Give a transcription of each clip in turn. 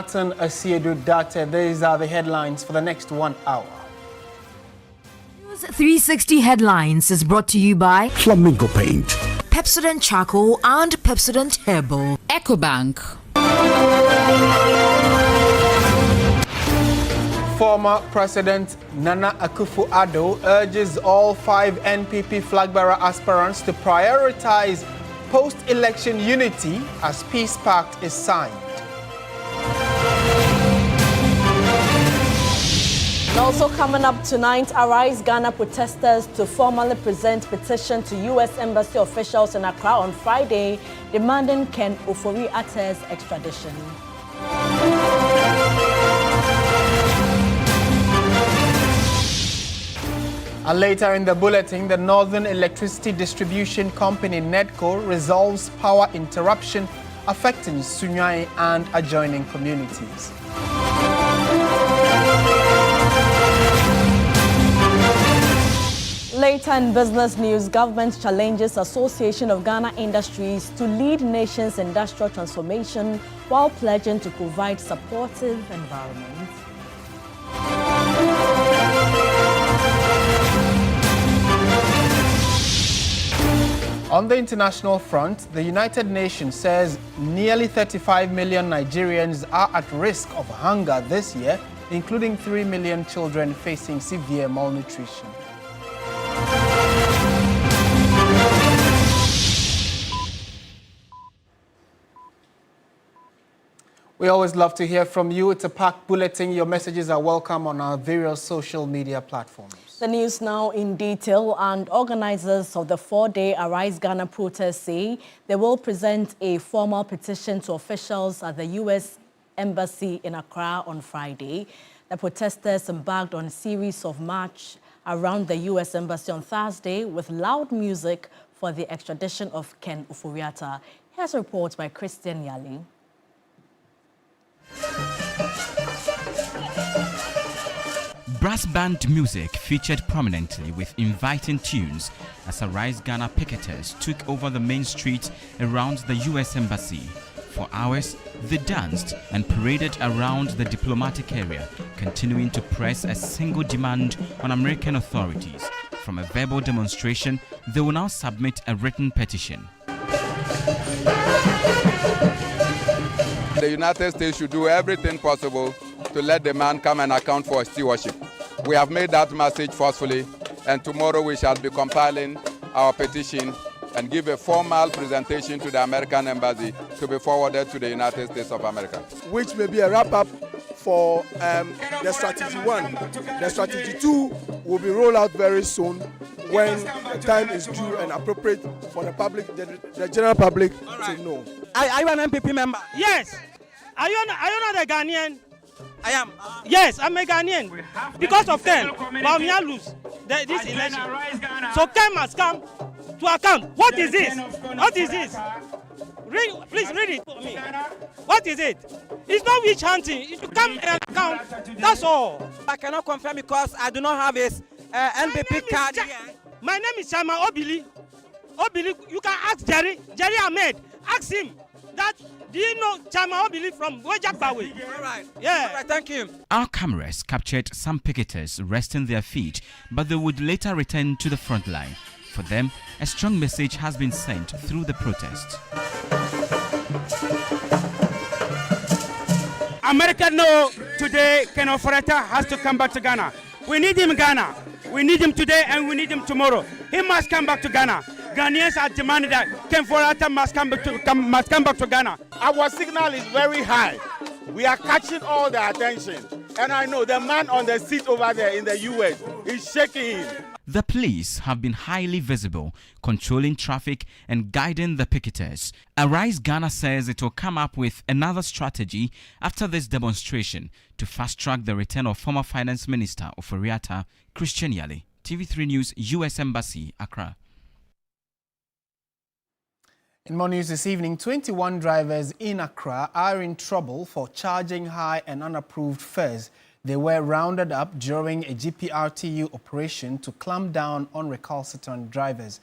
Martin Asiedu Date. These are the headlines for the next 1 hour. News 360 Headlines is brought to you by Flamingo Paint, Pepsodent Charcoal and Pepsodent Herbal. EcoBank. Former President Nana Akufo-Addo urges all 5 NPP flag-bearer aspirants to prioritize post-election unity as peace pact is signed. And also coming up tonight, Arise Ghana protesters to formally present petition to U.S. Embassy officials in Accra on Friday, demanding Ken Ofori-Attah's extradition. And later in the bulletin, the Northern Electricity Distribution Company, NEDCO, resolves power interruption affecting Sunyani and adjoining communities. Later in business news, government challenges Association of Ghana Industries to lead nation's industrial transformation while pledging to provide supportive environment. On the international front, the United Nations says nearly 35 million Nigerians are at risk of hunger this year, including 3 million children facing severe malnutrition. We always love to hear from you. It's a packed bulletin. Your messages are welcome on our various social media platforms. The news now in detail, and organizers of the 4-day Arise Ghana protest say they will present a formal petition to officials at the U.S. Embassy in Accra on Friday. The protesters embarked on a series of march around the U.S. Embassy on Thursday with loud music for the extradition of Ken Ofori-Attah. Here's a report by Christian Yali. Brass band music featured prominently with inviting tunes as Arise Ghana picketers took over the main street around the U.S. Embassy. For hours, they danced and paraded around the diplomatic area, continuing to press a single demand on American authorities. From a verbal demonstration, they will now submit a written petition. The United States should do everything possible to let the man come and account for his stewardship. We have made that message forcefully, and tomorrow we shall be compiling our petition and give a formal presentation to the American Embassy to be forwarded to the United States of America. Which may be a wrap-up for the Strategy 1. The Strategy 2 will be rolled out very soon when the time is due and appropriate for the public, the general public to know. Are you an MPP member? Yes. Are you not a Ghanaian? I am. Yes, I'm a Ghanaian. Because of Ken, but we lose this election. So Ken must come to account. What is this? What is this? Please read it for me. What is it? It's not witch hunting. It should come and account. That's all. I cannot confirm because I do not have his NPP card here. My name is Chama Obili. Obili, you can ask Jerry Ahmed. Ask him. Do you know Chama Obili from Wajakbawe? All right. Yeah. All right, thank you. Our cameras captured some picketers resting their feet, but they would later return to the front line. For them, a strong message has been sent through the protest. America know today Ken Ofori-Attah has to come back to Ghana. We need him in Ghana. We need him today and we need him tomorrow. He must come back to Ghana. Ghanaians are demanding that Ken Ofori-Attah must come back to Ghana. Our signal is very high. We are catching all the attention. And I know the man on the seat over there in the U.S. is shaking him. The police have been highly visible, controlling traffic and guiding the picketers. Arise Ghana says it will come up with another strategy after this demonstration to fast-track the return of former Finance Minister Ofori-Attah. Christian Yali, TV3 News, U.S. Embassy, Accra. In more news this evening, 21 drivers in Accra are in trouble for charging high and unapproved fares. They were rounded up during a GPRTU operation to clamp down on recalcitrant drivers.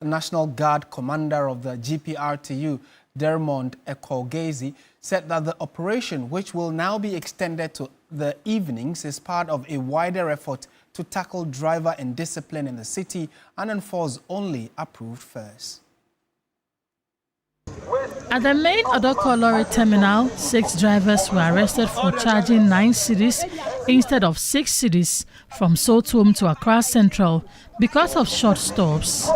The National Guard commander of the GPRTU, Dermond Ekorgezi, said that the operation, which will now be extended to the evenings, is part of a wider effort to tackle driver indiscipline in the city and enforce only approved fares. At the main Odoko lorry terminal, 6 drivers were arrested for charging 9 cedis instead of 6 cedis from Sotom to Accra Central because of short stops.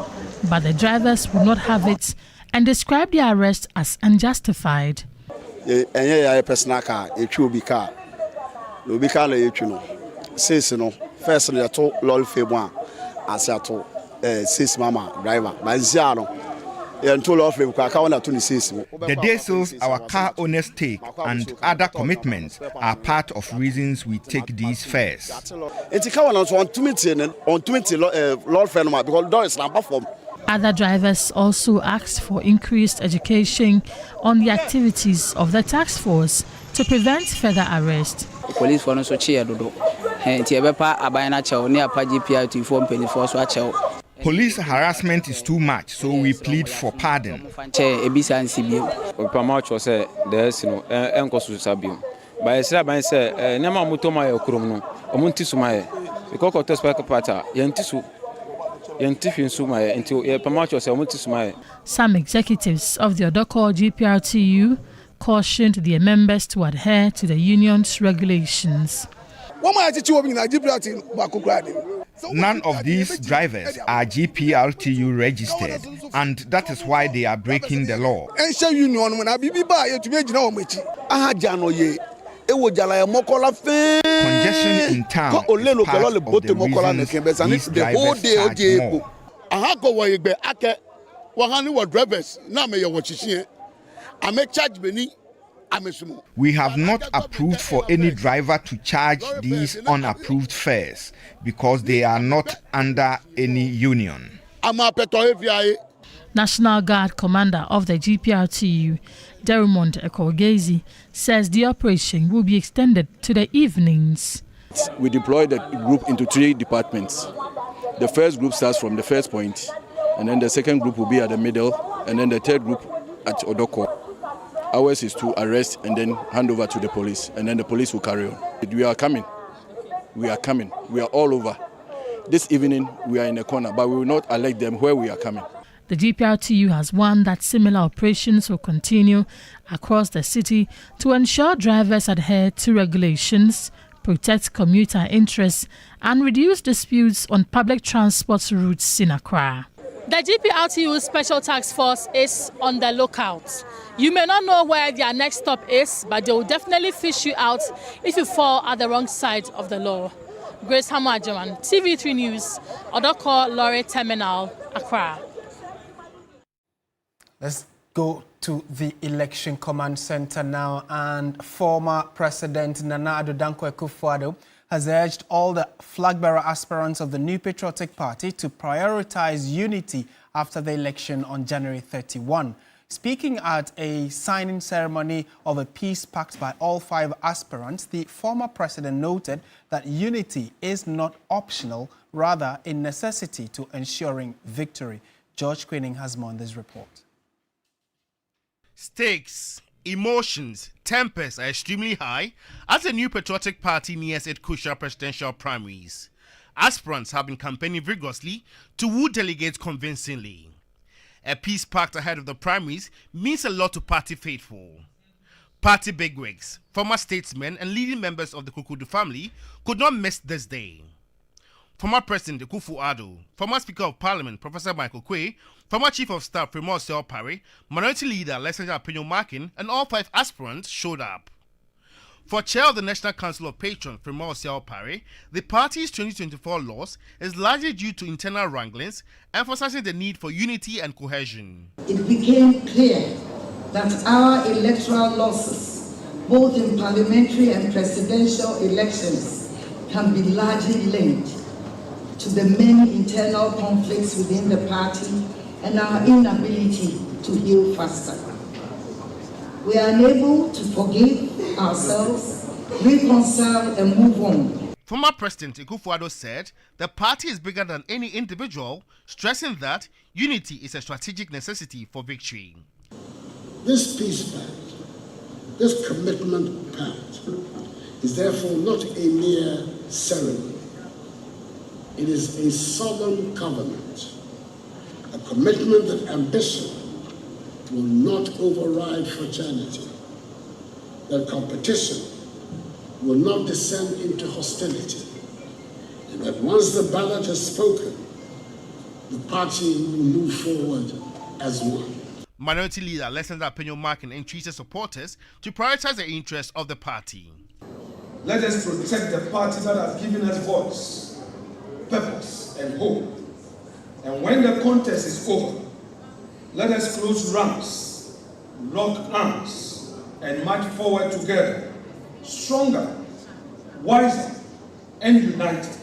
But the drivers would not have it and described the arrest as unjustified. Personal car, car. Says no. First, I told Lord February, as I told 6 mama driver, my Ziano. The day sales our car owners take and other commitments are part of reasons we take these fares. Other drivers also asked for increased education on the activities of the task force to prevent further arrest. Police for no so cheer dodo. Police harassment is too much, so we plead for pardon. Some executives of the Odoko GPRTU cautioned their members to adhere to the union's regulations. None of these drivers are GPRTU registered, and that is why they are breaking the law. Congestion in town is part of the reasons these drivers charge more. We have not approved for any driver to charge these unapproved fares because they are not under any union. National Guard Commander of the GPRTU, Dermond Ekorgezi, says the operation will be extended to the evenings. We deploy the group into 3 departments. The first group starts from the first point, and then the second group will be at the middle, and then the third group at Odoko. Ours is to arrest and then hand over to the police, and then the police will carry on. We are coming. We are coming. We are all over. This evening, we are in a corner, but we will not alert them where we are coming. The GPRTU has warned that similar operations will continue across the city to ensure drivers adhere to regulations, protect commuter interests, and reduce disputes on public transport routes in Accra. The GPRTU Special Task Force is on the lookout. You may not know where their next stop is, but they will definitely fish you out if you fall at the wrong side of the law. Grace Hamajaman, TV3 News, Odoko Lorry Terminal, Accra. Let's go to the Election Command Center now, and former President Nana Addo Dankwa Akufo-Addo has urged all the flag-bearer aspirants of the New Patriotic Party to prioritize unity after the election on January 31. Speaking at a signing ceremony of a peace pact by all 5 aspirants, the former president noted that unity is not optional, rather a necessity to ensuring victory. George Queening has more on this report. Stakes, emotions, tempers are extremely high as the New Patriotic Party nears its crucial presidential primaries. Aspirants have been campaigning vigorously to woo delegates convincingly. A peace pact ahead of the primaries means a lot to party faithful. Party bigwigs, former statesmen and leading members of the Kukudu family could not miss this day. Former President Akufo-Addo, former Speaker of Parliament Professor Michael Quay, former Chief of Staff Premier Osel Parry, Minority Leader Lesenger Apinyo Markin, and all 5 aspirants showed up. For Chair of the National Council of Patrons Premier Osel Parry, the party's 2024 loss is largely due to internal wranglings, emphasizing the need for unity and cohesion. It became clear that our electoral losses, both in parliamentary and presidential elections, can be largely linked to the many internal conflicts within the party and our inability to heal faster. We are unable to forgive ourselves, reconcile, and move on. Former President Akufo-Addo said the party is bigger than any individual, stressing that unity is a strategic necessity for victory. This peace pact, this commitment pact, is therefore not a mere ceremony. It is a solemn covenant, a commitment that ambition will not override fraternity, that competition will not descend into hostility, and that once the ballot has spoken, the party will move forward as one. Minority leader Alexander Apenyo-Markin entreated supporters to prioritize the interests of the party. Let us protect the party that has given us voice, purpose, and hope. And when the contest is over, let us close ranks, lock arms, and march forward together, stronger, wiser, and united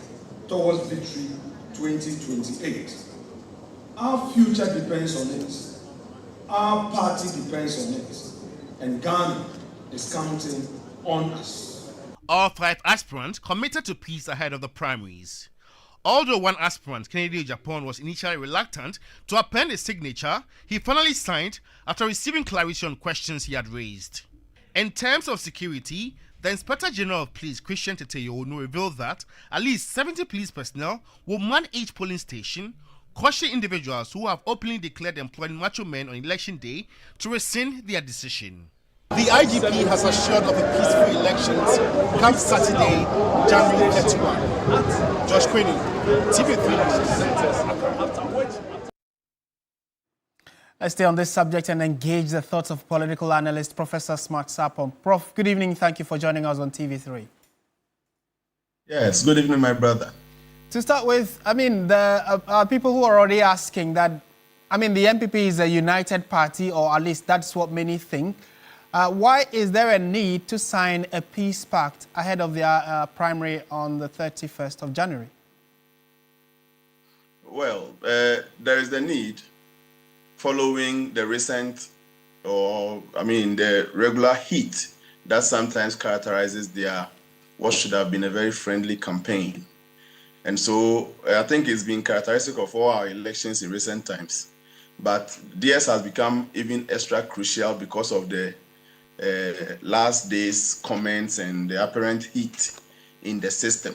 towards victory 2028. Our future depends on it. Our party depends on it. And Ghana is counting on us. All 5 aspirants committed to peace ahead of the primaries. Although one aspirant, Kennedy Japan, was initially reluctant to append his signature, he finally signed after receiving clarity on questions he had raised. In terms of security, the Inspector General of Police, Christian Teteyono, revealed that at least 70 police personnel will man each polling station, caution individuals who have openly declared employing macho men on election day to rescind their decision. The IGP has assured of a peaceful elections come Saturday, January 31. Josh Quinn, TV3. Let's stay on this subject and engage the thoughts of political analyst Professor Smart Sapon. Prof, good evening. Thank you for joining us on TV3. Yes, good evening, my brother. To start with, I mean, the people who are already asking that, I mean, the MPP is a united party, or at least that's what many think. Why is there a need to sign a peace pact ahead of their primary on the 31st of January? Well, there is the need following the recent, the regular heat that sometimes characterizes their, what should have been a very friendly campaign. And so I think it's been characteristic of all our elections in recent times. But theirs has become even extra crucial because of the last day's comments and the apparent heat in the system.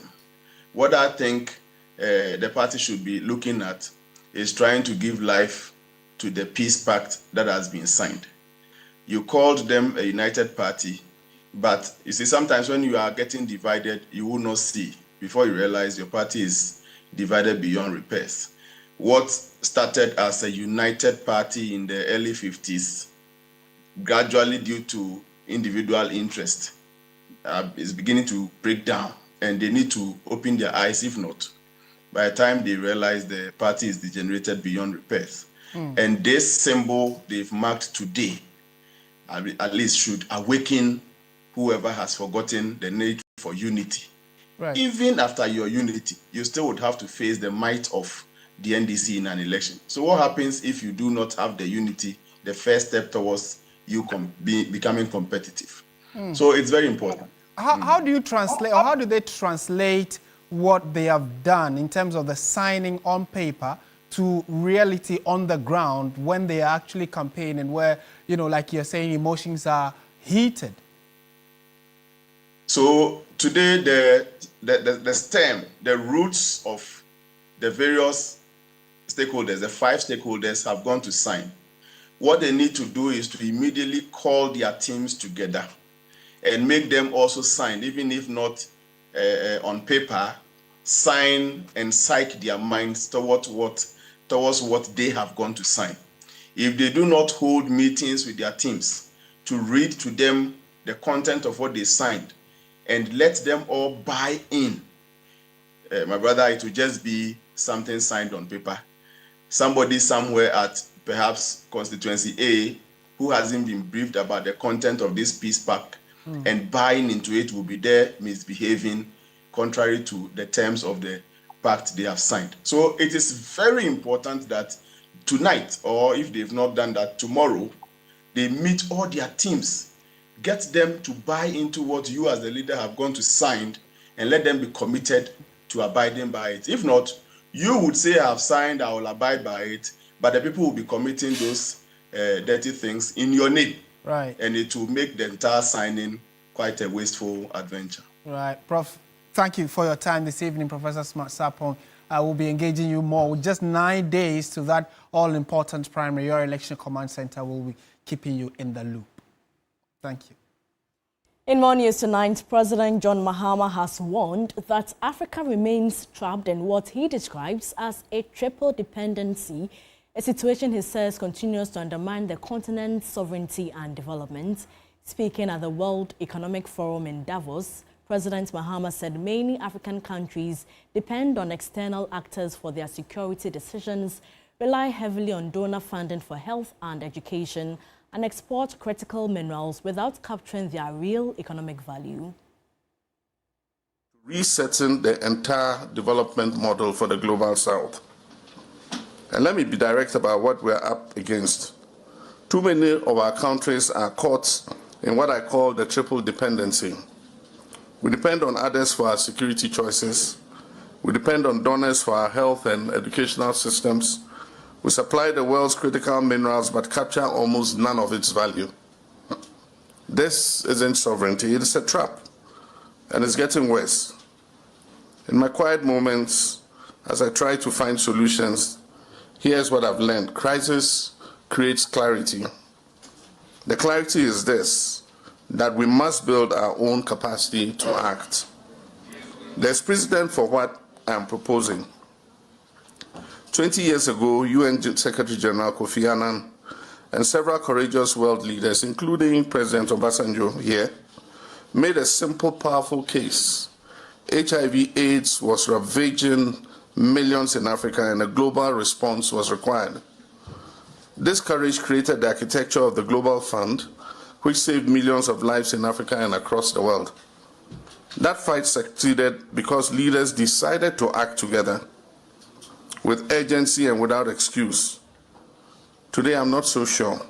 What I think the party should be looking at is trying to give life to the peace pact that has been signed. You called them a united party, but you see, sometimes when you are getting divided, you will not see before you realize your party is divided beyond repairs. What started as a united party in the early 50s, gradually due to individual interest, is beginning to break down, and they need to open their eyes. If not, by the time they realize the party is degenerated beyond repairs. And this symbol they've marked today, at least should awaken whoever has forgotten the need for unity. Right. Even after your unity, you still would have to face the might of the NDC in an election. So what happens if you do not have the unity, the first step towards you becoming competitive? So it's very important. How do you translate, or how do they translate what they have done in terms of the signing on paper to reality on the ground when they are actually campaigning, where, you know, like you're saying, emotions are heated? So today, the stem, the roots of the various stakeholders, the 5 stakeholders, have gone to sign. What they need to do is to immediately call their teams together and make them also sign, even if not on paper, sign and psych their minds towards what they have gone to sign. If they do not hold meetings with their teams to read to them the content of what they signed and let them all buy in, my brother, it will just be something signed on paper. Somebody somewhere at perhaps constituency A who hasn't been briefed about the content of this peace pact and buying into it will be there misbehaving contrary to the terms of the pact they have signed. So it is very important that tonight, or if they've not done that, tomorrow, they meet all their teams, get them to buy into what you as the leader have gone to sign, and let them be committed to abiding by it. If not, you would say, I have signed, I will abide by it, but the people will be committing those dirty things in your name. Right. And it will make the entire signing quite a wasteful adventure. Right. Prof, thank you for your time this evening, Professor Sapong. I will be engaging you more. With just 9 days to that all-important primary, your election command center will be keeping you in the loop. Thank you. In more news tonight, President John Mahama has warned that Africa remains trapped in what he describes as a triple dependency, a situation he says continues to undermine the continent's sovereignty and development. Speaking at the World Economic Forum in Davos, President Mahama said many African countries depend on external actors for their security decisions, rely heavily on donor funding for health and education, and export critical minerals without capturing their real economic value. Resetting the entire development model for the Global South. And let me be direct about what we're up against. Too many of our countries are caught in what I call the triple dependency. We depend on others for our security choices. We depend on donors for our health and educational systems. We supply the world's critical minerals but capture almost none of its value. This isn't sovereignty, it's a trap, and it's getting worse. In my quiet moments, as I try to find solutions, here's what I've learned. Crisis creates clarity. The clarity is this, that we must build our own capacity to act. There's precedent for what I'm proposing. 20 years ago, UN Secretary General Kofi Annan and several courageous world leaders, including President Obasanjo here, made a simple, powerful case. HIV/AIDS was ravaging millions in Africa and a global response was required. This courage created the architecture of the Global Fund, which saved millions of lives in Africa and across the world. That fight succeeded because leaders decided to act together with urgency and without excuse. Today, I'm not so sure.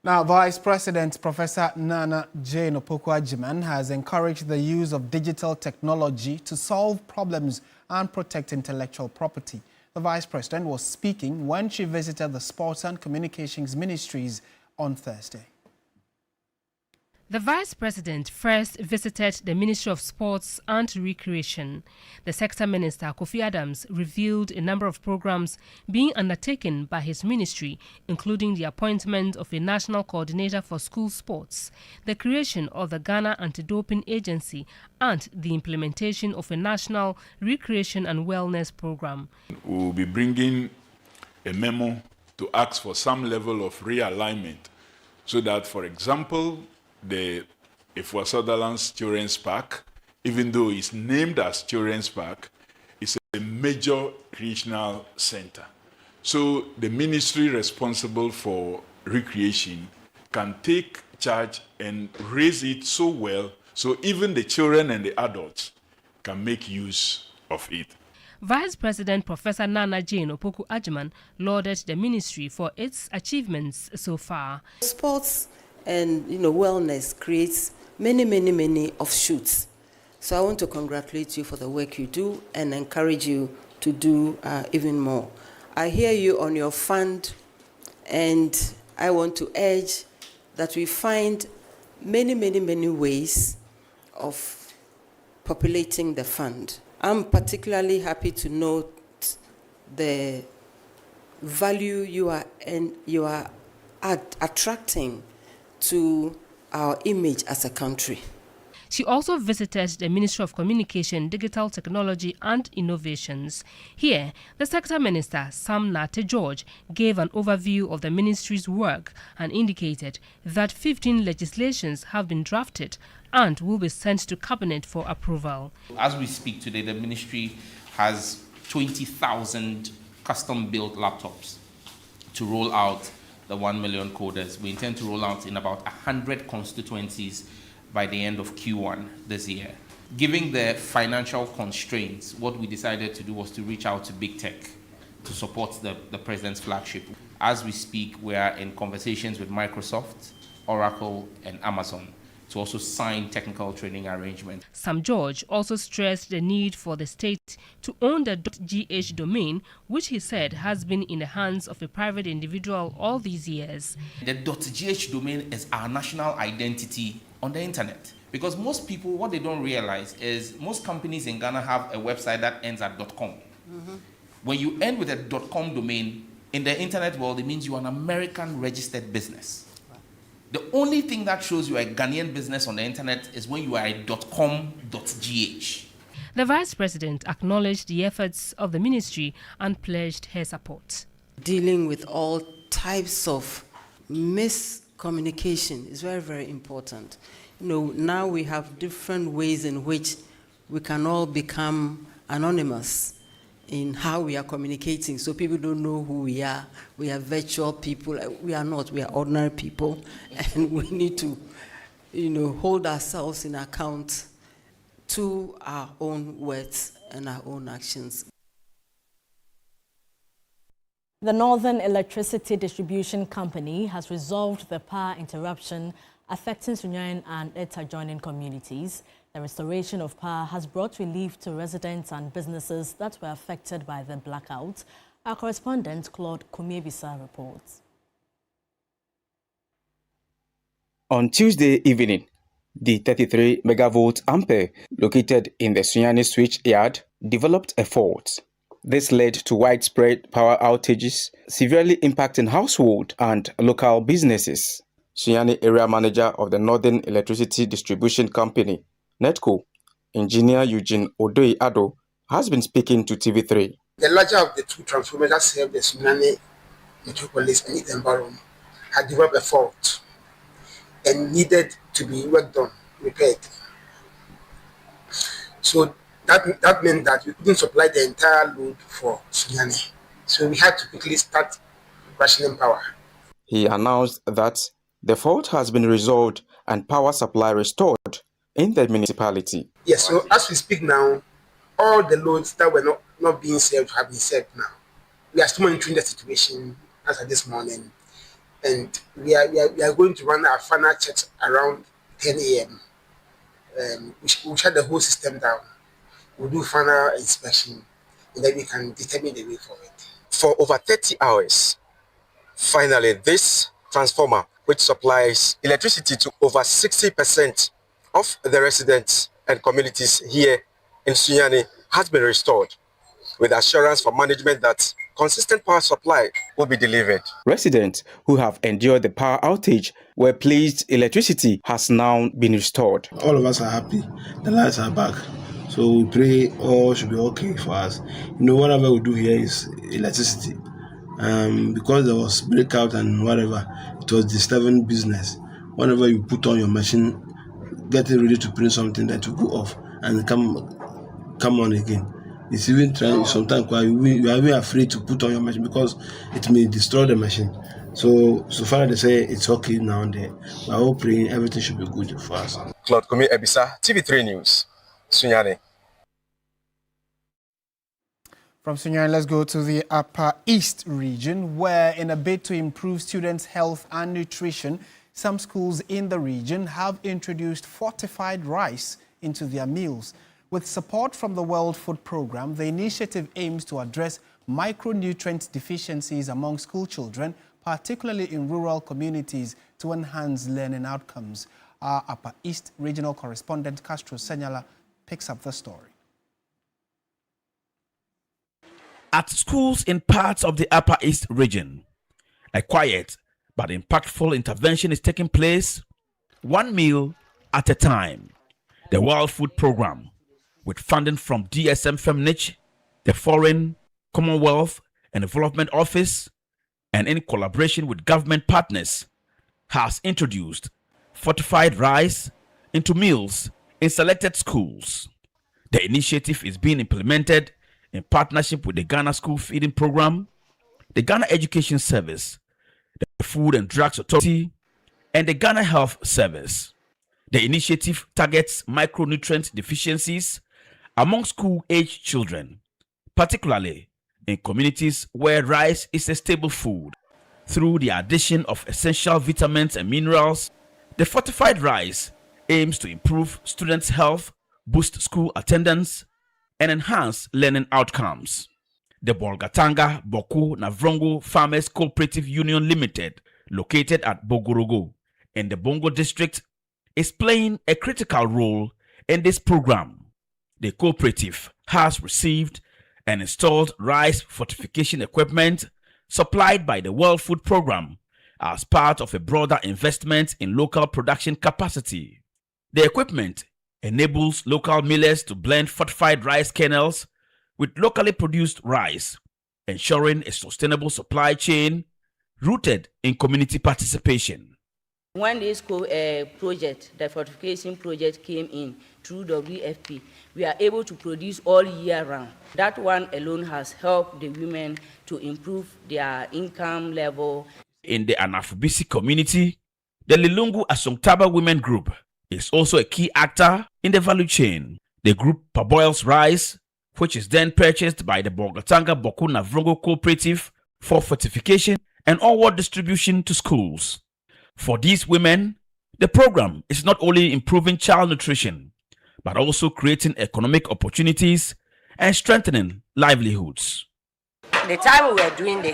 Now, Vice President Professor Nana Jane Opoku-Agyeman has encouraged the use of digital technology to solve problems and protect intellectual property. The Vice President was speaking when she visited the Sports and Communications Ministries on Thursday. The Vice President first visited the Ministry of Sports and Recreation. The Sector Minister, Kofi Adams, revealed a number of programs being undertaken by his ministry, including the appointment of a national coordinator for school sports, the creation of the Ghana Anti-Doping Agency, and the implementation of a national recreation and wellness program. We will be bringing a memo to ask for some level of realignment so that, for example, the Ifwa Sutherland's Children's Park, even though it's named as Children's Park, is a major recreational center. So the ministry responsible for recreation can take charge and raise it so well so even the children and the adults can make use of it. Vice President Professor Nana Jane Opoku-Agyeman lauded the ministry for its achievements so far. Sports and wellness creates many offshoots. So I want to congratulate you for the work you do and encourage you to do even more. I hear you on your fund, and I want to urge that we find many ways of populating the fund. I'm particularly happy to note the value you are attracting to our image as a country. She also visited the Ministry of Communication, Digital Technology and Innovations. Here, the Sector Minister, Sam Nate George, gave an overview of the ministry's work and indicated that 15 legislations have been drafted and will be sent to Cabinet for approval. As we speak today, the ministry has 20,000 custom-built laptops to roll out the 1 million coders. We intend to roll out in about 100 constituencies by the end of Q1 this year. Given the financial constraints, what we decided to do was to reach out to big tech to support the president's flagship. As we speak, we are in conversations with Microsoft, Oracle, and Amazon to also sign technical training arrangements. Sam George also stressed the need for the state to own the .gh domain, which he said has been in the hands of a private individual all these years. The .gh domain is our national identity on the internet. Because most people, what they don't realize is most companies in Ghana have a website that ends at .com. When you end with a .com domain, in the internet world, it means you are an American registered business. The only thing that shows you are a Ghanaian business on the internet is when you are a .com.gh. The Vice President acknowledged the efforts of the ministry and pledged her support. Dealing with all types of miscommunication is very, very important. Now we have different ways in which we can all become anonymous in how we are communicating, so people don't know who we are. We are virtual people. We are not. We are ordinary people, and we need to, hold ourselves in account to our own words and our own actions. The Northern Electricity Distribution Company has resolved the power interruption affecting Sunyani and its adjoining communities. The restoration of power has brought relief to residents and businesses that were affected by the blackout. Our correspondent, Claude Kumiebisa, reports. On Tuesday evening, the 33 megavolt ampere located in the Sunyani switch yard developed a fault. This led to widespread power outages, severely impacting household and local businesses. Sunyani area manager of the Northern Electricity Distribution Company, NETCO, Engineer Eugene Odoi Ado, has been speaking to TV3. The larger of the two transformers that serve the Sunyani metropolis and its environment had developed a fault and needed to be worked on, repaired. So that meant that we couldn't supply the entire load for Sunyani. So we had to quickly start rationing power. He announced that the fault has been resolved and power supply restored in the municipality. Yes, so as we speak now, all the loads that were not being served have been served now. We are still monitoring the situation as of this morning, and we are going to run our final checks around 10 a.m. We'll shut the whole system down. We'll do final inspection, and then we can determine the way forward. For over 30 hours, finally, this transformer, which supplies electricity to over 60% of the residents and communities here in Sunyani, has been restored, with assurance from management that consistent power supply will be delivered. Residents who have endured the power outage were pleased electricity has now been restored. All of us are happy. The lights are back. So we pray all should be okay for us. Whatever we do here is electricity. Because there was breakout and whatever, it was disturbing business. Whenever you put on your machine, getting ready to print something, that will go off and come on again. It's even trying sometimes you are even afraid to put on your machine because it may destroy the machine. So far they say it's okay now and then. We are all praying everything should be good for us. Claude Kumiebisa, TV3 News, Sunyani. From Sunyani, let's go to the Upper East region, where in a bid to improve students' health and nutrition, some schools in the region have introduced fortified rice into their meals. With support from the World Food Programme, the initiative aims to address micronutrient deficiencies among school children, particularly in rural communities, to enhance learning outcomes. Our Upper East regional correspondent, Castro Senyala, picks up the story. At schools in parts of the Upper East region, a quiet but impactful intervention is taking place, one meal at a time. The World Food Programme, with funding from DSM Femnich, the Foreign, Commonwealth and Development Office, and in collaboration with government partners, has introduced fortified rice into meals in selected schools. The initiative is being implemented in partnership with the Ghana School Feeding Program, the Ghana Education Service, the Food and Drugs Authority, and the Ghana Health Service. The initiative targets micronutrient deficiencies among school-aged children, particularly in communities where rice is a staple food. Through the addition of essential vitamins and minerals, the fortified rice aims to improve students' health, boost school attendance, and enhance learning outcomes. The Bolgatanga Boku Navrongo Farmers Cooperative Union Limited, located at Bogorogo in the Bongo district, is playing a critical role in this program. The cooperative has received and installed rice fortification equipment supplied by the World Food Program as part of a broader investment in local production capacity. The equipment enables local millers to blend fortified rice kernels with locally produced rice, ensuring a sustainable supply chain rooted in community participation. When this project, the fortification project, came in through WFP, we are able to produce all year round. That one alone has helped the women to improve their income level. In the Anafubisi community, the Lilungu Asongtaba Women Group is also a key actor in the value chain. The group parboils rice, which is then purchased by the Bolgatanga Boku Navrongo Cooperative for fortification and onward distribution to schools. For these women, the program is not only improving child nutrition, but also creating economic opportunities and strengthening livelihoods. The time we were doing the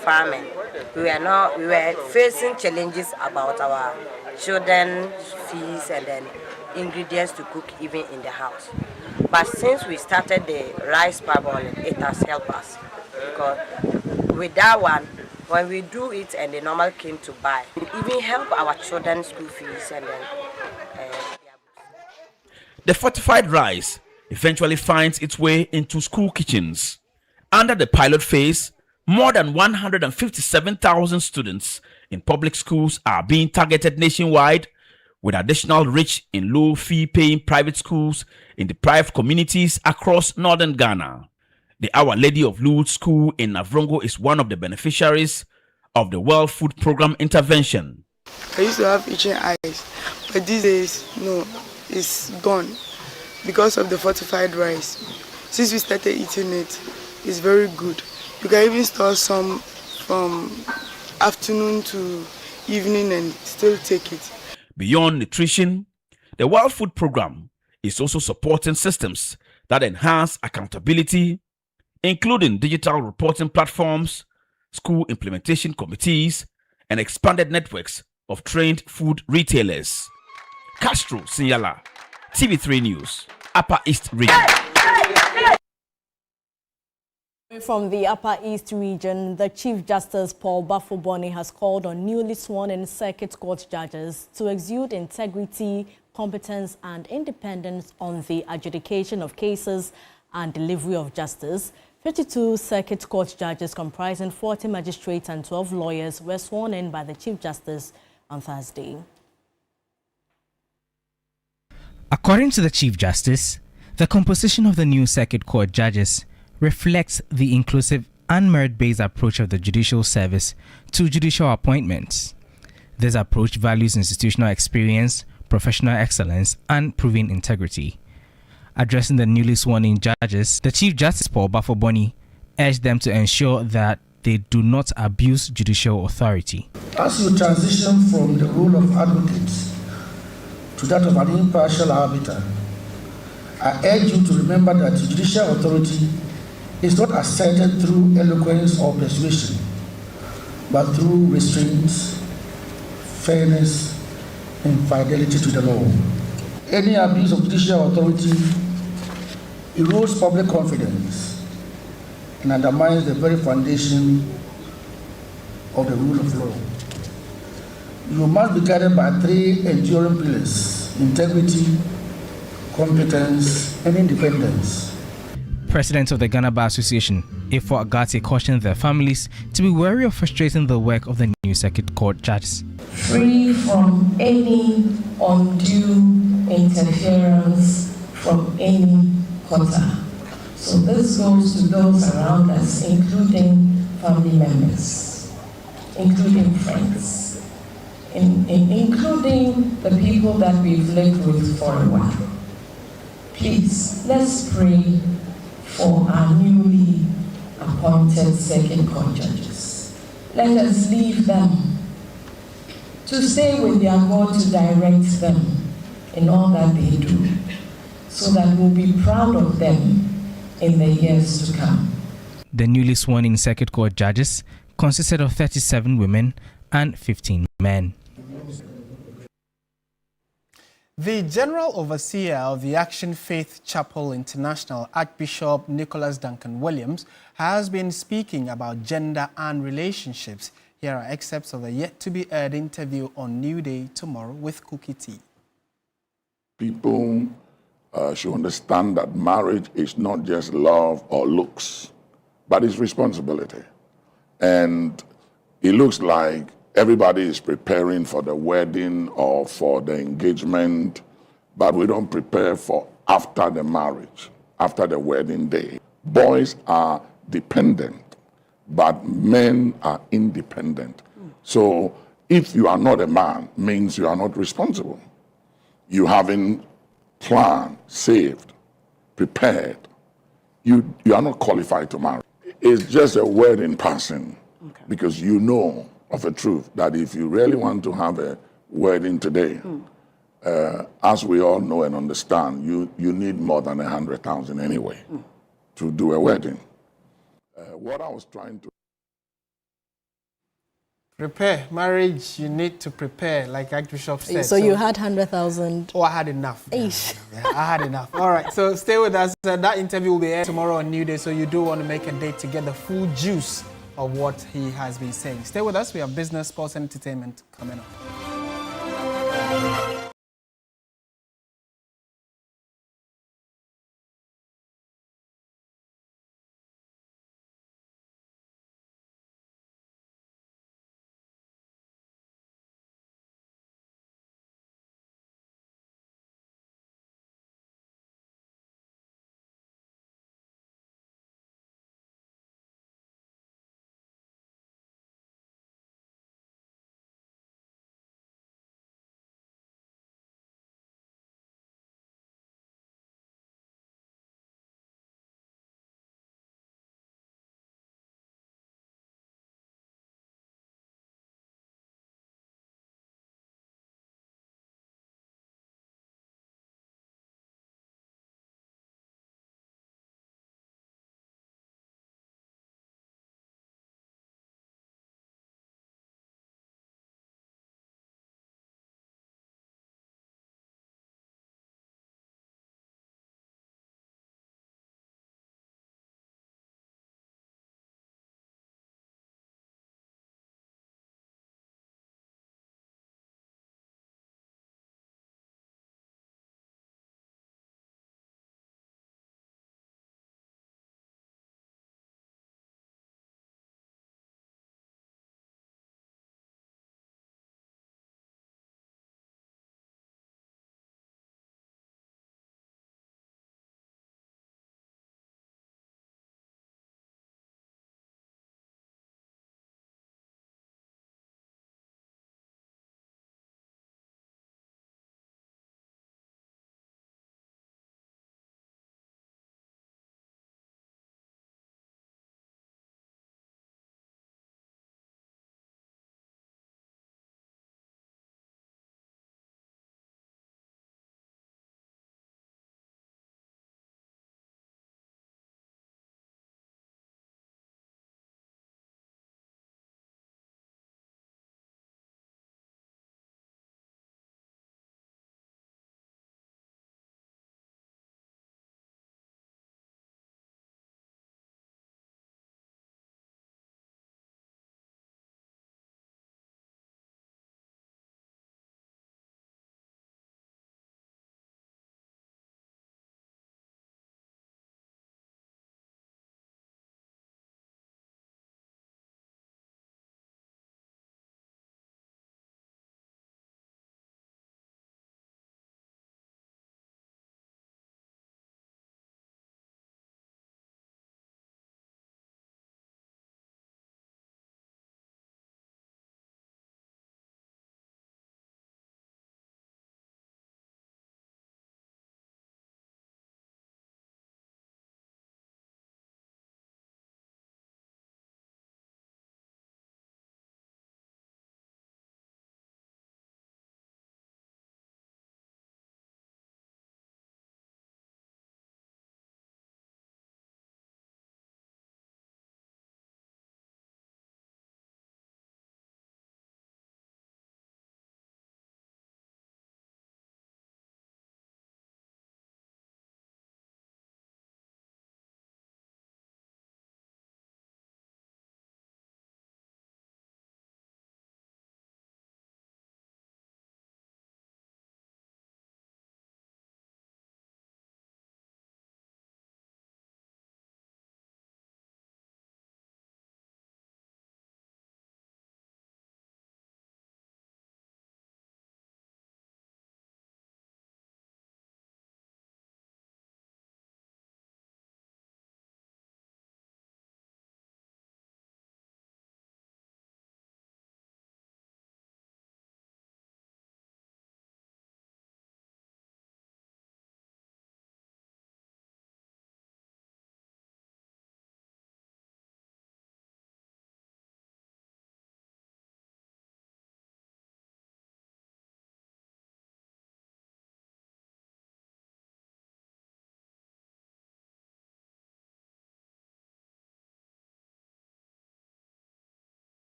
farming, we were facing challenges about our children's fees and then ingredients to cook even in the house. But since we started the rice parboiling, it has helped us, because with that one, when we do it and the normal came to buy, it even help our children's school fees and then. The fortified rice eventually finds its way into school kitchens. Under the pilot phase, more than 157,000 students in public schools are being targeted nationwide, with additional reach in low-fee paying private schools in deprived communities across northern Ghana. The Our Lady of Lourdes School in Navrongo is one of the beneficiaries of the World Food Program intervention. I used to have itching eyes, but these days, no, it's gone because of the fortified rice. Since we started eating it, it's very good. You can even store some from afternoon to evening and still take it. Beyond nutrition, the World Food Program is also supporting systems that enhance accountability, including digital reporting platforms, school implementation committees, and expanded networks of trained food retailers. Castro Sinyala, TV3 News, Upper East Region. From the Upper East region, the Chief Justice Paul Bafo-Boni has called on newly sworn-in circuit court judges to exude integrity, competence and independence on the adjudication of cases and delivery of justice. 52 circuit court judges comprising 40 magistrates and 12 lawyers were sworn in by the Chief Justice on Thursday. According to the Chief Justice, the composition of the new circuit court judges reflects the inclusive and merit-based approach of the judicial service to judicial appointments. This approach values institutional experience, professional excellence, and proven integrity. Addressing the newly sworn-in judges, the Chief Justice Paul Bafo-Boni urged them to ensure that they do not abuse judicial authority. As you transition from the role of advocates to that of an impartial arbiter, I urge you to remember that judicial authority is not asserted through eloquence or persuasion, but through restraint, fairness, and fidelity to the law. Any abuse of judicial authority erodes public confidence and undermines the very foundation of the rule of law. You must be guided by three enduring pillars: integrity, competence, and independence. President of the Ghana Bar Association, Ifo Agati, cautioned their families to be wary of frustrating the work of the new circuit court judges. Free from any undue interference from any quarter. So this goes to those around us, including family members, including friends, including the people that we've lived with for a while. Please, let's pray for our newly appointed circuit court judges. Let us leave them to stay with their God to direct them in all that they do, so that we'll be proud of them in the years to come. The newly sworn-in Circuit Court judges consisted of 37 women and 15 men. The General Overseer of the Action Faith Chapel International, Archbishop Nicholas Duncan Williams, has been speaking about gender and relationships. Here are excerpts of a yet-to-be-aired interview on New Day tomorrow with Cookie T. People should understand that marriage is not just love or looks, but it's responsibility. And it looks like everybody is preparing for the wedding or for the engagement, but we don't prepare for after the marriage, after the wedding day. Boys are dependent, but men are independent. So if you are not a man, means you are not responsible. You haven't planned, saved, prepared. You are not qualified to marry. It's just a word in passing, because you know of a truth that if you really want to have a wedding today, as we all know and understand, you need more than 100,000 anyway to do a wedding. What I was trying to prepare marriage, you need to prepare, like Archbishop said. So you had 100,000. Oh, I had enough. Yeah, I had enough. All right, so stay with us. That interview will be aired tomorrow on New Day, so you do want to make a date to get the full juice of what he has been saying. Stay with us. We have business, sports, and entertainment coming up.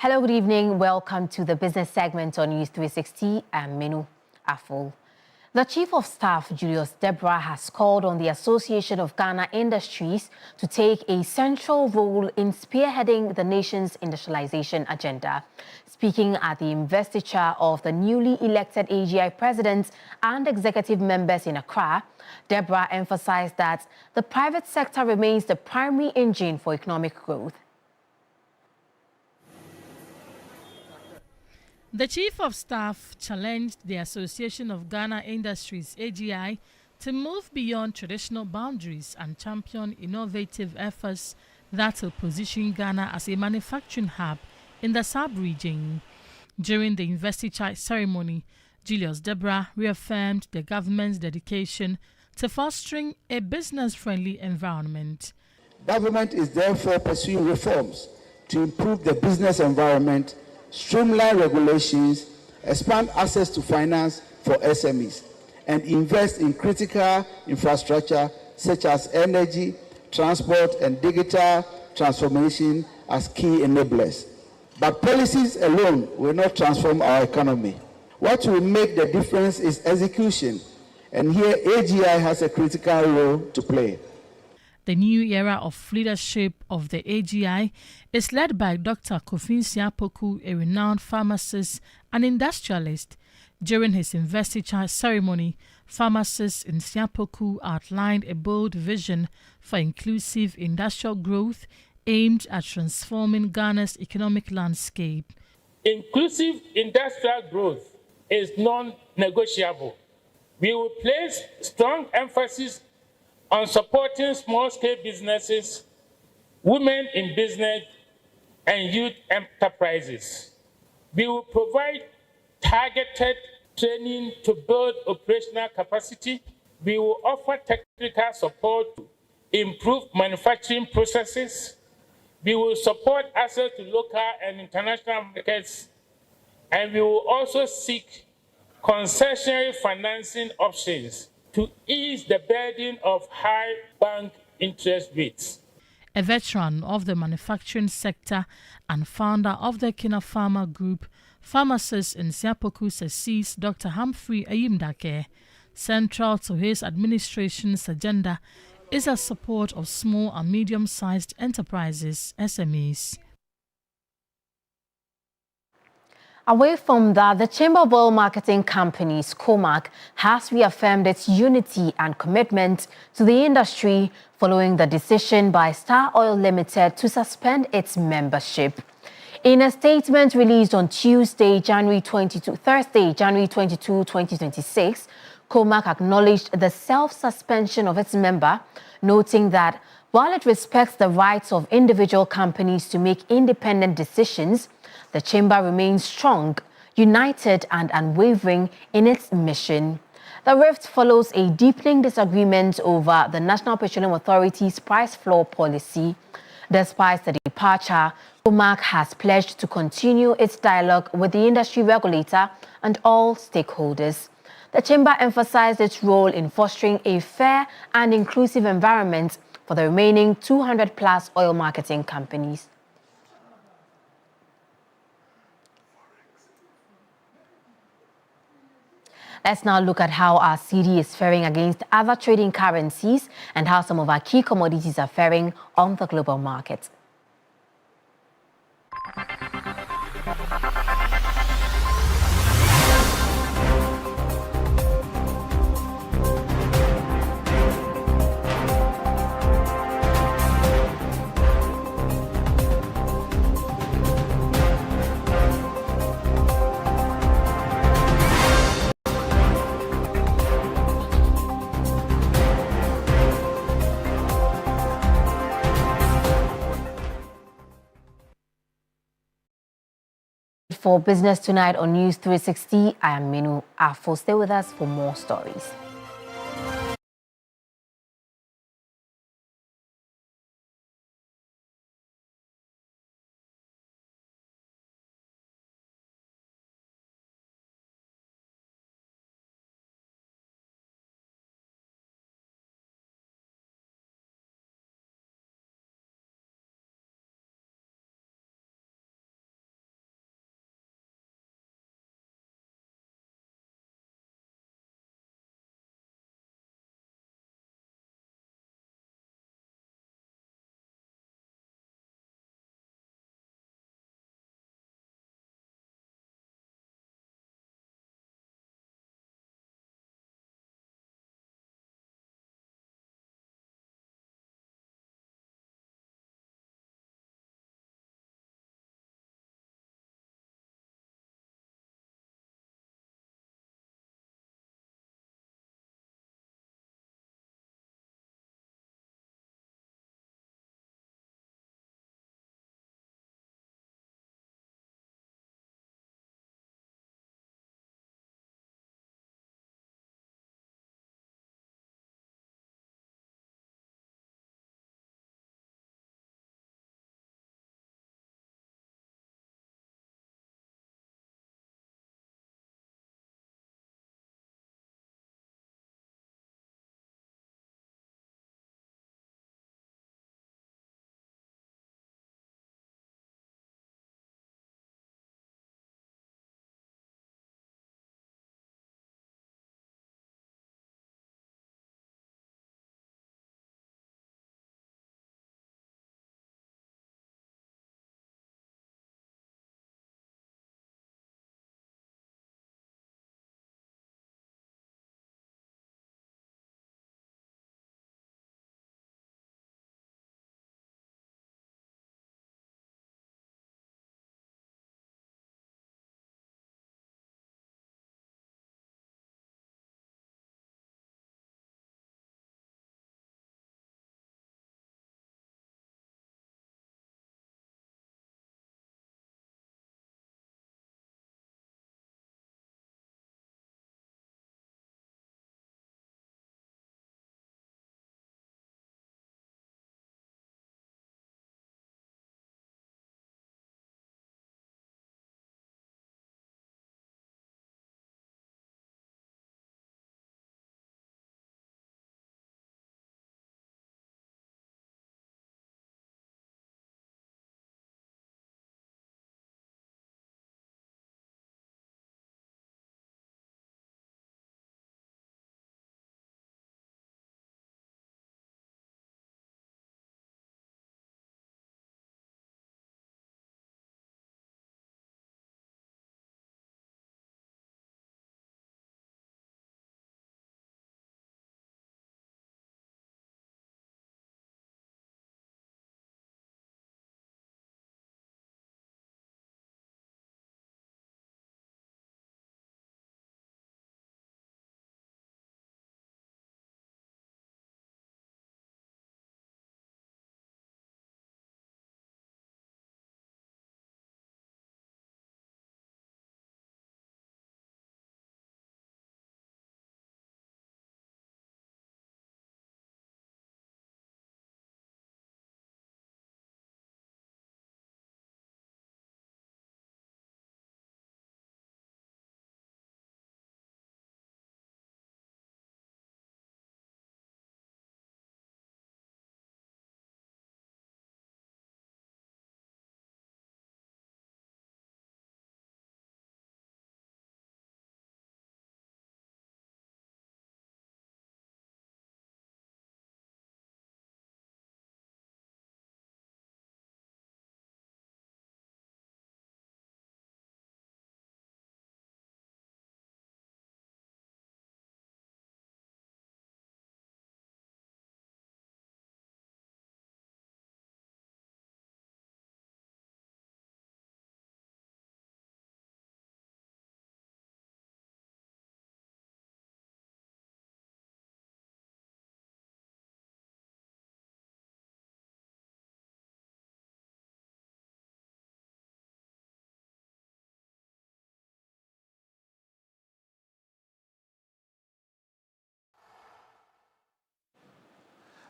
Hello, good evening. Welcome to the business segment on News 360. I'm Minu Aful. The Chief of Staff, Julius Deborah, has called on the Association of Ghana Industries to take a central role in spearheading the nation's industrialization agenda. Speaking at the investiture of the newly elected AGI president and executive members in Accra, Deborah emphasized that the private sector remains the primary engine for economic growth. The Chief of Staff challenged the Association of Ghana Industries, AGI, to move beyond traditional boundaries and champion innovative efforts that will position Ghana as a manufacturing hub in the sub-region. During the investiture ceremony, Julius Deborah reaffirmed the government's dedication to fostering a business-friendly environment. Government is therefore pursuing reforms to improve the business environment, streamline regulations, expand access to finance for SMEs, and invest in critical infrastructure such as energy, transport, and digital transformation as key enablers. But policies alone will not transform our economy. What will make the difference is execution, and here AGI has a critical role to play. The new era of leadership of the AGI is led by Dr. Kofi Nsiapoku, a renowned pharmacist and industrialist. During his investiture ceremony, pharmacist Nsiapoku outlined a bold vision for inclusive industrial growth aimed at transforming Ghana's economic landscape. Inclusive industrial growth is non-negotiable. We will place strong emphasis on supporting small-scale businesses, women in business, and youth enterprises. We will provide targeted training to build operational capacity. We will offer technical support to improve manufacturing processes. We will support access to local and international markets, and we will also seek concessionary financing options to ease the burden of high bank interest rates. A veteran of the manufacturing sector and founder of the Kina Pharma Group, pharmacist Nsiapoku sees Dr. Humphrey Ayimdake. Central to his administration's agenda is a support of small and medium-sized enterprises, SMEs. Away from that, the Chamber of Oil Marketing Companies, COMAC, has reaffirmed its unity and commitment to the industry following the decision by Star Oil Limited to suspend its membership. In a statement released on Thursday, January 22, 2026, COMAC acknowledged the self-suspension of its member, noting that while it respects the rights of individual companies to make independent decisions, the Chamber remains strong, united and unwavering in its mission. The rift follows a deepening disagreement over the National Petroleum Authority's price floor policy. Despite the departure, COMAC has pledged to continue its dialogue with the industry regulator and all stakeholders. The Chamber emphasized its role in fostering a fair and inclusive environment for the remaining 200-plus oil marketing companies. Let's now look at how our cedi is faring against other trading currencies and how some of our key commodities are faring on the global market. For Business Tonight on News 360, I am Minu Afo. Stay with us for more stories.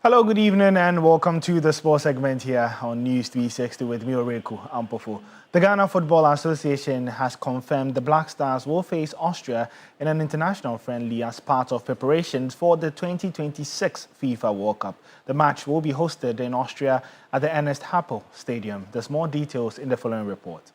Hello, good evening, and welcome to the sports segment here on News 360 with me, Oreku Ampofo. The Ghana Football Association has confirmed the Black Stars will face Austria in an international friendly as part of preparations for the 2026 FIFA World Cup. The match will be hosted in Austria at the Ernest Happel Stadium. There's more details in the following report.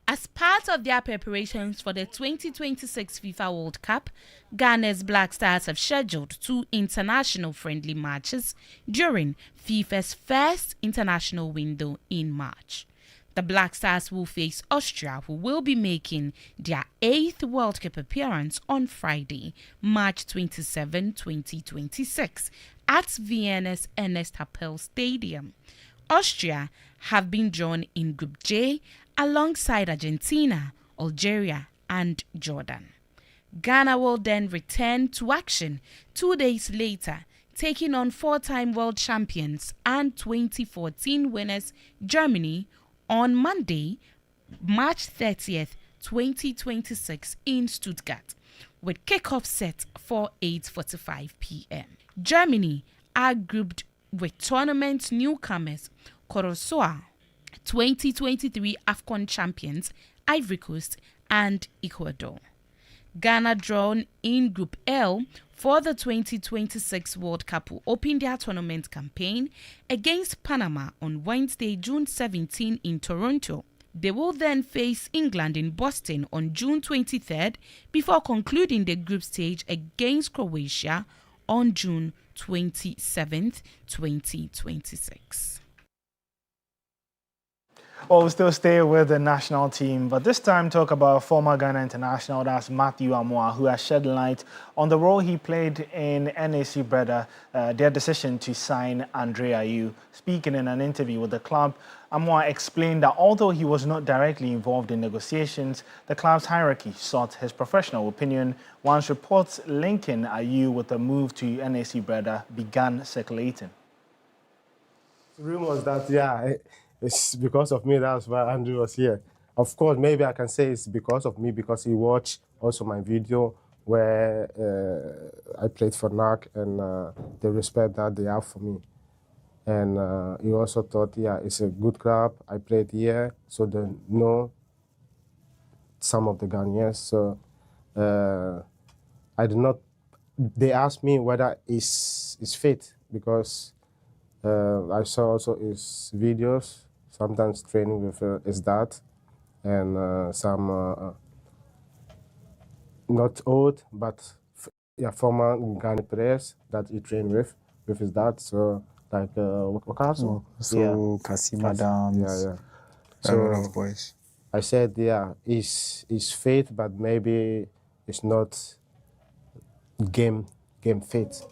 As part of their preparations for the 2026 FIFA World Cup, Ghana's Black Stars have scheduled 2 international friendly matches during FIFA's first international window in March. The Black Stars will face Austria, who will be making their 8th World Cup appearance on Friday, March 27, 2026, at Vienna's Ernest Happel Stadium. Austria have been drawn in Group J alongside Argentina, Algeria, and Jordan. Ghana will then return to action 2 days later, taking on 4-time world champions and 2014 winners Germany on Monday, March 30th, 2026 in Stuttgart, with kickoff set for 8:45 p.m. Germany are grouped with tournament newcomers Curaçao, 2023 AFCON champions Ivory Coast and Ecuador. Ghana, drawn in Group L for the 2026 World Cup, will open their tournament campaign against Panama on Wednesday, June 17 in Toronto. They will then face England in Boston on June 23rd before concluding the group stage against Croatia on June 27th, 2026. Well, we'll still stay with the national team, but this time talk about former Ghana international, that's Matthew Amoah, who has shed light on the role he played in NAC Breda, their decision to sign Andre Ayew. Speaking in an interview with the club, Amoah explained that although he was not directly involved in negotiations, the club's hierarchy sought his professional opinion once reports linking Ayew with a move to NAC Breda began circulating. Rumors that, it's because of me, that's why Andrew was here. Of course, maybe I can say it's because of me, because he watched also my video where I played for NAC and the respect that they have for me. And he also thought, it's a good club. I played here, so they know some of the Ghanaians. So I did not, they asked me whether it's fit, because I saw also his videos, sometimes training with his dad, and some not old, but former Ghana players that he trained with his dad. So like Wakaso, Kassim Adams, So a lot of boys. I said, it's fit, but maybe it's not game fit.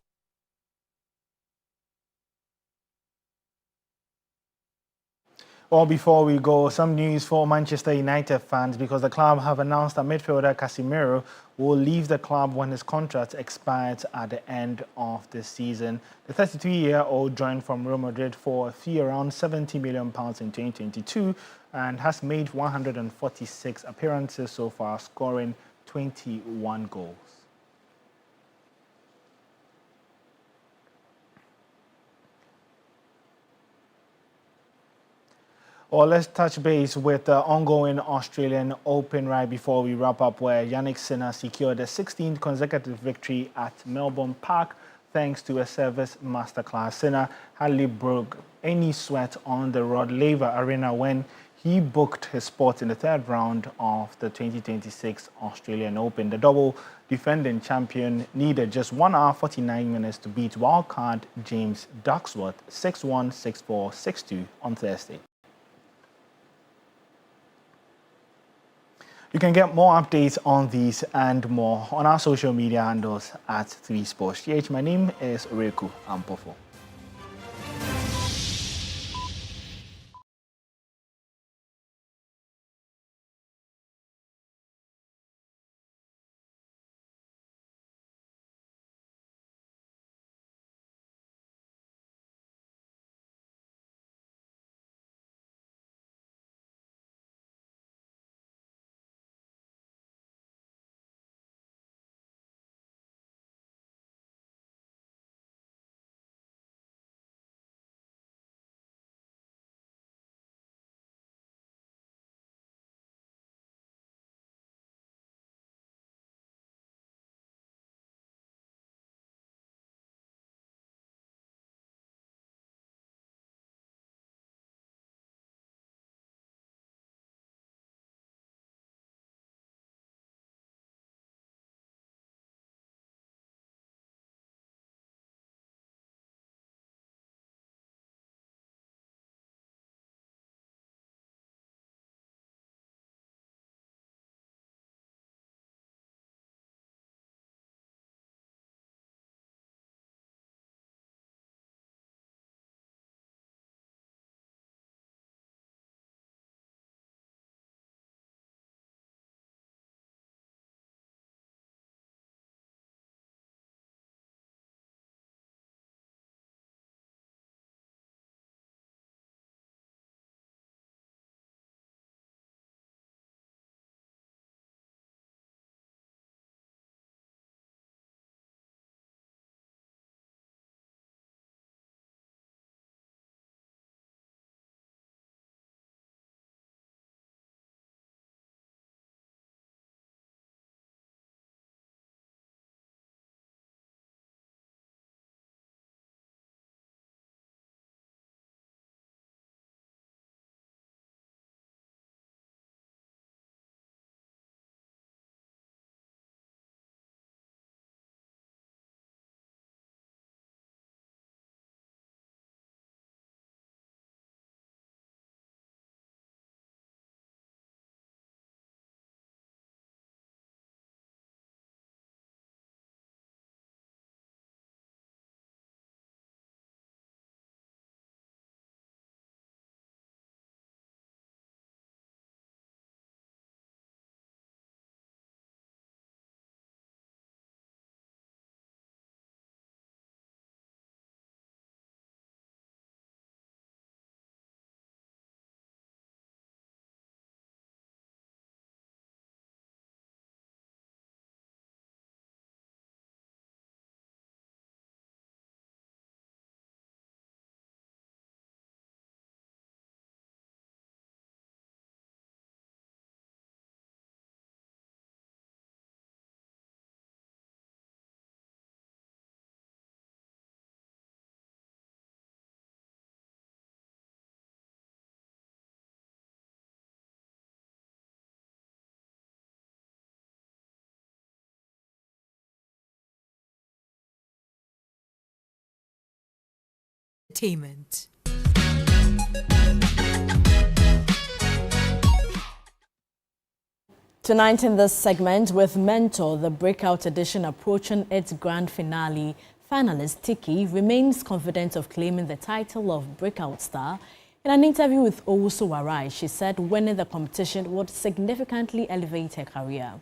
Well, before we go, some news for Manchester United fans, because the club have announced that midfielder Casemiro will leave the club when his contract expires at the end of the season. The 33-year-old joined from Real Madrid for a fee around £70 million in 2022 and has made 146 appearances so far, scoring 21 goals. Well, let's touch base with the ongoing Australian Open right before we wrap up, where Yannick Sinner secured a 16th consecutive victory at Melbourne Park thanks to a service masterclass. Sinner hardly broke any sweat on the Rod Laver Arena when he booked his spot in the 3rd round of the 2026 Australian Open. The double defending champion needed just 1 hour 49 minutes to beat wildcard James Ducksworth 6-1, 6-4, 6-2 on Thursday. You can get more updates on these and more on our social media handles at 3sports. My name is Oreku Ampofo. Entertainment. Tonight in this segment, with Mentor, the breakout edition approaching its grand finale, finalist Tiki remains confident of claiming the title of breakout star. In an interview with Owusu Warai, she said winning the competition would significantly elevate her career.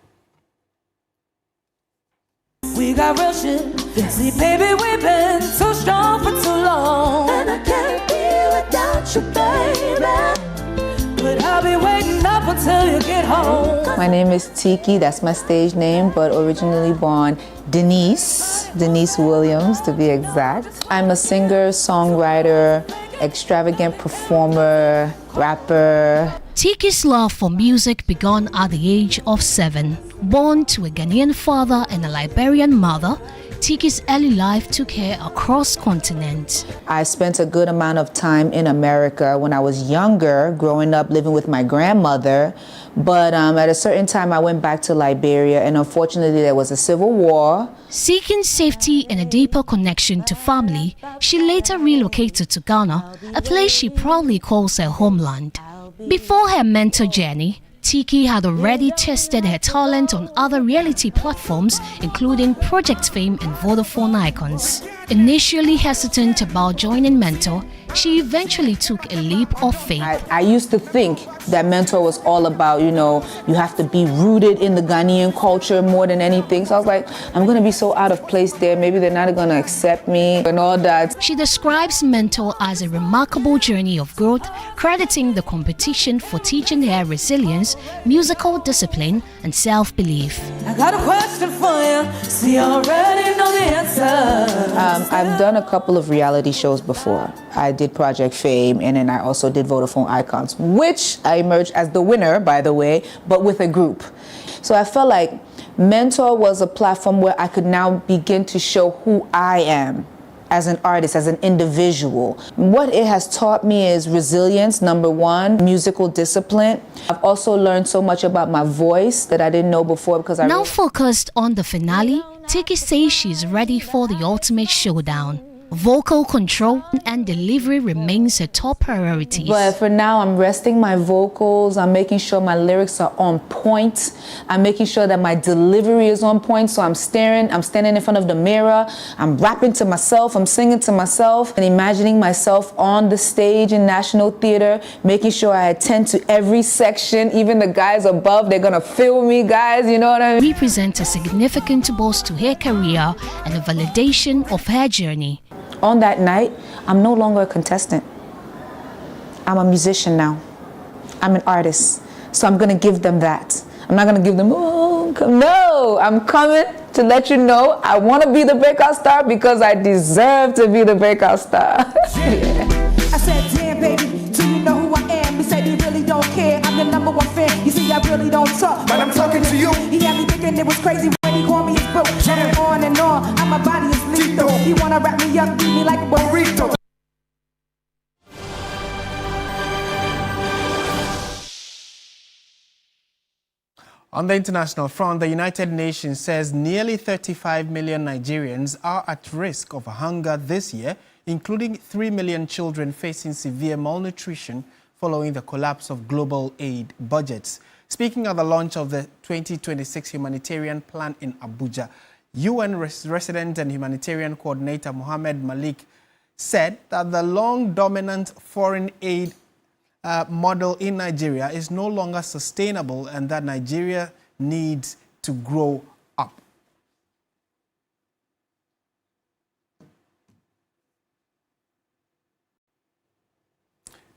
We got real shit. See, baby, we've been so strong for too long. And I can't be without you, baby. But I'll be waiting up until you get home. My name is Tiki, that's my stage name, but originally born Denise Williams to be exact. I'm a singer, songwriter, extravagant performer, rapper. Tiki's love for music began at the age of 7. Born to a Ghanaian father and a Liberian mother, Tiki's early life took her across continents. I spent a good amount of time in America when I was younger, growing up living with my grandmother. But at a certain time, I went back to Liberia, and unfortunately, there was a civil war. Seeking safety and a deeper connection to family, she later relocated to Ghana, a place she proudly calls her homeland. Before her mentor journey, Tiki had already tested her talent on other reality platforms, including Project Fame and Vodafone Icons. Initially hesitant about joining Mentor, she eventually took a leap of faith. I used to think that Mentor was all about, you have to be rooted in the Ghanaian culture more than anything. So I was like, I'm going to be so out of place there. Maybe they're not going to accept me and all that. She describes Mentor as a remarkable journey of growth, crediting the competition for teaching her resilience, musical discipline, and self-belief. I got a question for you. See, I already know the answer. I've done a couple of reality shows before. I did Project Fame, and then I also did Vodafone Icons, which I emerged as the winner, by the way, but with a group. So I felt like Mentor was a platform where I could now begin to show who I am as an artist, as an individual. What it has taught me is resilience, number one, musical discipline. I've also learned so much about my voice that I didn't know before because I... Now focused on the finale, Tiki says she's ready for the ultimate showdown. Vocal control and delivery remains her top priorities. But for now, I'm resting my vocals. I'm making sure my lyrics are on point. I'm making sure that my delivery is on point. So I'm standing in front of the mirror. I'm rapping to myself. I'm singing to myself and imagining myself on the stage in National Theatre, making sure I attend to every section. Even the guys above, they're going to feel me, guys. You know what I mean? Represent a significant boost to her career and a validation of her journey. On that night, I'm no longer a contestant. I'm a musician now. I'm an artist. So I'm gonna give them that. I'm not gonna give them, no, I'm coming to let you know I wanna be the breakout star because I deserve to be the breakout star. Yeah. I said, damn, baby, do you know who I am? He said he really don't care. I'm the number one fan. You see, I really don't talk, but I'm talking to you. He had me thinking it was crazy when he called me his bro. And on and on, and my body is lethal. He wanna wrap me up, beat me like a burrito. On the international front, the United Nations says nearly 35 million Nigerians are at risk of hunger this year, including 3 million children facing severe malnutrition following the collapse of global aid budgets. Speaking at the launch of the 2026 humanitarian plan in Abuja, UN resident and humanitarian coordinator Mohammed Malik said that the long dominant foreign aid model in Nigeria is no longer sustainable and that Nigeria needs to grow up.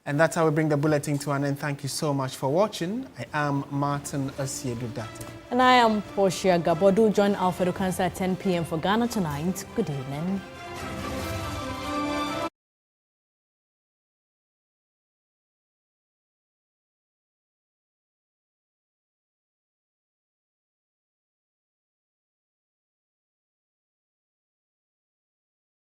And that's how we bring the bulletin to an end. Thank you so much for watching. I am Martin Asiedu-Date. And I am Portia Gabodu. Join Alfredo Cancer at 10 p.m. for Ghana Tonight. Good evening.